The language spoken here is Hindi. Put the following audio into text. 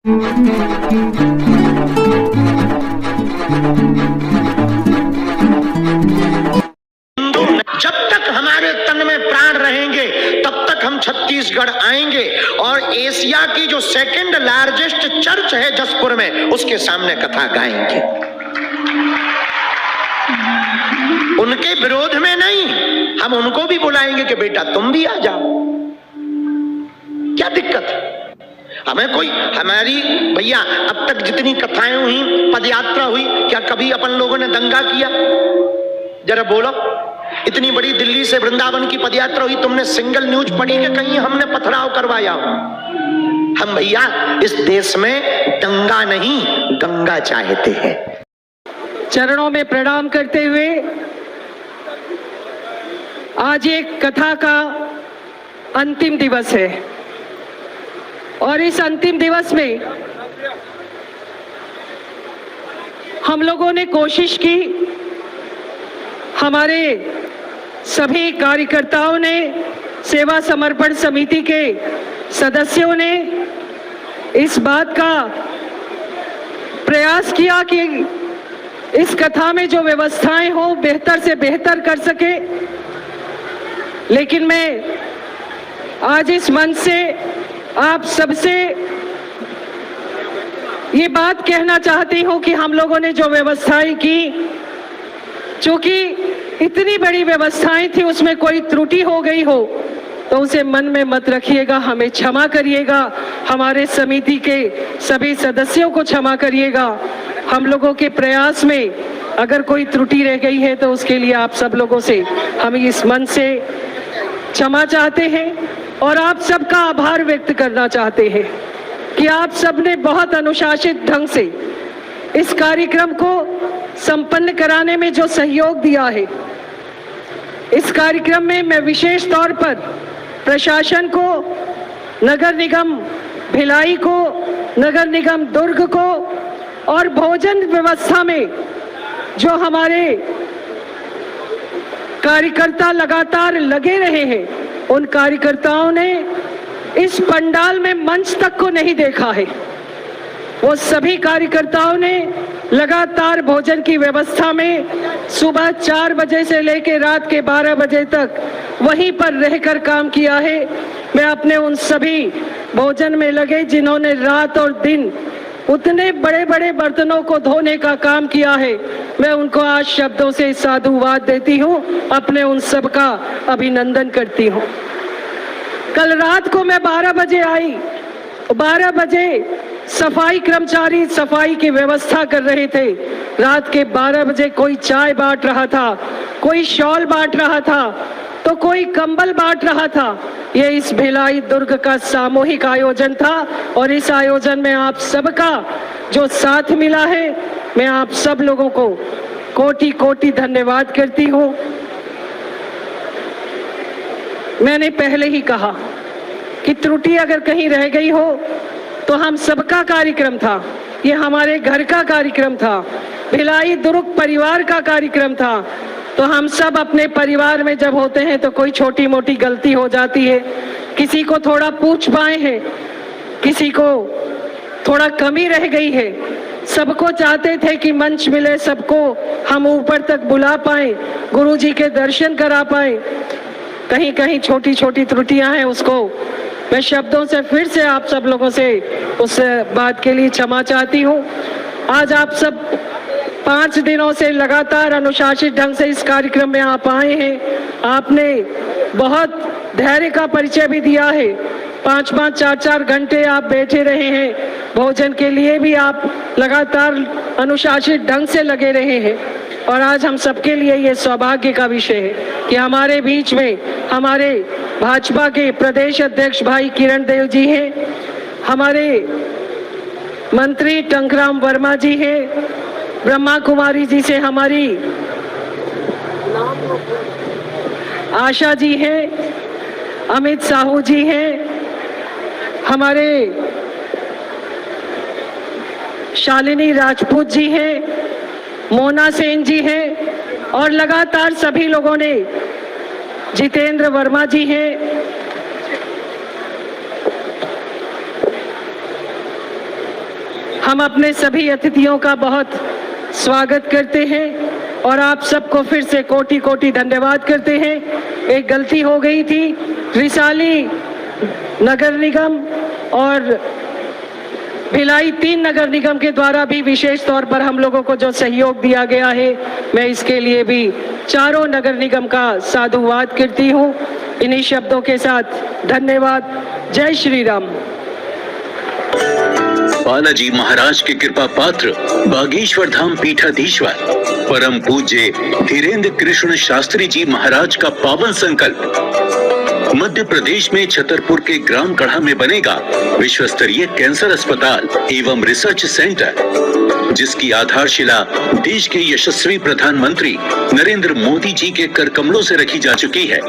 जब तक हमारे तन में प्राण रहेंगे तब तक हम छत्तीसगढ़ आएंगे और एशिया की जो सेकंड लार्जेस्ट चर्च है जसपुर में, उसके सामने कथा गाएंगे। उनके विरोध में नहीं, हम उनको भी बुलाएंगे कि बेटा तुम भी आ जाओ, क्या दिक्कत है हमें? कोई हमारी भैया अब तक जितनी कथाएं हुई, पदयात्रा हुई, क्या कभी अपन लोगों ने दंगा किया? जरा बोलो। इतनी बड़ी दिल्ली से वृंदावन की पदयात्रा हुई, तुमने सिंगल न्यूज पढ़ी कि कहीं हमने पथराव करवाया हो? हम भैया इस देश में दंगा नहीं, गंगा चाहते हैं। चरणों में प्रणाम करते हुए आज एक कथा का अंतिम दिवस है और इस अंतिम दिवस में हम लोगों ने कोशिश की, हमारे सभी कार्यकर्ताओं ने, सेवा समर्पण समिति के सदस्यों ने इस बात का प्रयास किया कि इस कथा में जो व्यवस्थाएं हो बेहतर से बेहतर कर सके। लेकिन मैं आज इस मंच से आप सबसे ये बात कहना चाहती हूं कि हम लोगों ने जो व्यवस्थाएं की, चूंकि इतनी बड़ी व्यवस्थाएं थी, उसमें कोई त्रुटि हो गई हो तो उसे मन में मत रखिएगा, हमें क्षमा करिएगा, हमारे समिति के सभी सदस्यों को क्षमा करिएगा। हम लोगों के प्रयास में अगर कोई त्रुटि रह गई है तो उसके लिए आप सब लोगों से हम इस मन से क्षमा चाहते हैं और आप सबका आभार व्यक्त करना चाहते हैं कि आप सबने बहुत अनुशासित ढंग से इस कार्यक्रम को संपन्न कराने में जो सहयोग दिया है। इस कार्यक्रम में मैं विशेष तौर पर प्रशासन को, नगर निगम भिलाई को, नगर निगम दुर्ग को और भोजन व्यवस्था में जो हमारे कार्यकर्ता लगातार लगे रहे हैं, उन कार्यकर्ताओं ने इस पंडाल में मंच तक को नहीं देखा है। वो सभी कार्यकर्ताओं ने लगातार भोजन की व्यवस्था में सुबह 4 बजे से लेकर रात के 12 बजे तक वहीं पर रहकर काम किया है। मैं अपने उन सभी भोजन में लगे जिन्होंने रात और दिन उतने बड़े बड़े बर्तनों को धोने का काम किया है, मैं उनको आज शब्दों से साधुवाद देती हूँ, अपने उन सब का अभिनंदन करती हूँ। कल रात को मैं 12 बजे आई, 12 बजे सफाई कर्मचारी सफाई की व्यवस्था कर रहे थे। रात के 12 बजे कोई चाय बांट रहा था, कोई शॉल बांट रहा था, तो कोई कंबल बांट रहा था। ये इस भिलाई दुर्ग का सामूहिक आयोजन था और इस आयोजन में आप सबका जो साथ मिला है, मैं आप सब लोगों को कोटि कोटि धन्यवाद करती हूँ। मैंने पहले ही कहा कि त्रुटि अगर कहीं रह गई हो तो हम सबका कार्यक्रम था, ये हमारे घर का कार्यक्रम था, भिलाई दुर्ग परिवार का कार्यक्रम था। तो हम सब अपने परिवार में जब होते हैं तो कोई छोटी मोटी गलती हो जाती है, किसी को थोड़ा पूछ पाए हैं, किसी को थोड़ा कमी रह गई है। सबको चाहते थे कि मंच मिले, सबको हम ऊपर तक बुला पाए, गुरुजी के दर्शन करा पाए। कहीं कहीं छोटी छोटी त्रुटियां हैं, उसको मैं शब्दों से फिर से आप सब लोगों से उस बात के लिए क्षमा चाहती हूँ। आज आप सब 5 दिनों से लगातार अनुशासित ढंग से इस कार्यक्रम में आप आए हैं। आपने बहुत धैर्य का परिचय भी दिया है। 5-5, 4-4 घंटे आप बैठे रहे हैं, भोजन के लिए भी आप लगातार अनुशासित ढंग से लगे रहे हैं। और आज हम सबके लिए ये सौभाग्य का विषय है कि हमारे बीच में हमारे भाजपा के प्रदेश अध्यक्ष भाई किरण देव जी हैं, हमारे मंत्री टंकराम वर्मा जी हैं, ब्रह्मा कुमारी जी से हमारी आशा जी हैं, अमित साहू जी हैं, हमारे शालिनी राजपूत जी हैं, मोना सेन जी हैं और लगातार सभी लोगों ने, जितेंद्र वर्मा जी हैं, हम अपने सभी अतिथियों का बहुत स्वागत करते हैं और आप सबको फिर से कोटि कोटि धन्यवाद करते हैं। एक गलती हो गई थी, रिसाली नगर निगम और भिलाई 3 नगर निगम के द्वारा भी विशेष तौर पर हम लोगों को जो सहयोग दिया गया है, मैं इसके लिए भी चारों नगर निगम का साधुवाद करती हूँ। इन्हीं शब्दों के साथ धन्यवाद। जय श्री राम। बालाजी महाराज के कृपा पात्र बागेश्वर धाम पीठाधीश्वर परम पूज्य धीरेन्द्र कृष्ण शास्त्री जी महाराज का पावन संकल्प। मध्य प्रदेश में छतरपुर के ग्राम गढ़ा में बनेगा विश्व स्तरीय कैंसर अस्पताल एवं रिसर्च सेंटर, जिसकी आधारशिला देश के यशस्वी प्रधानमंत्री नरेंद्र मोदी जी के कर कमलों से रखी जा चुकी है।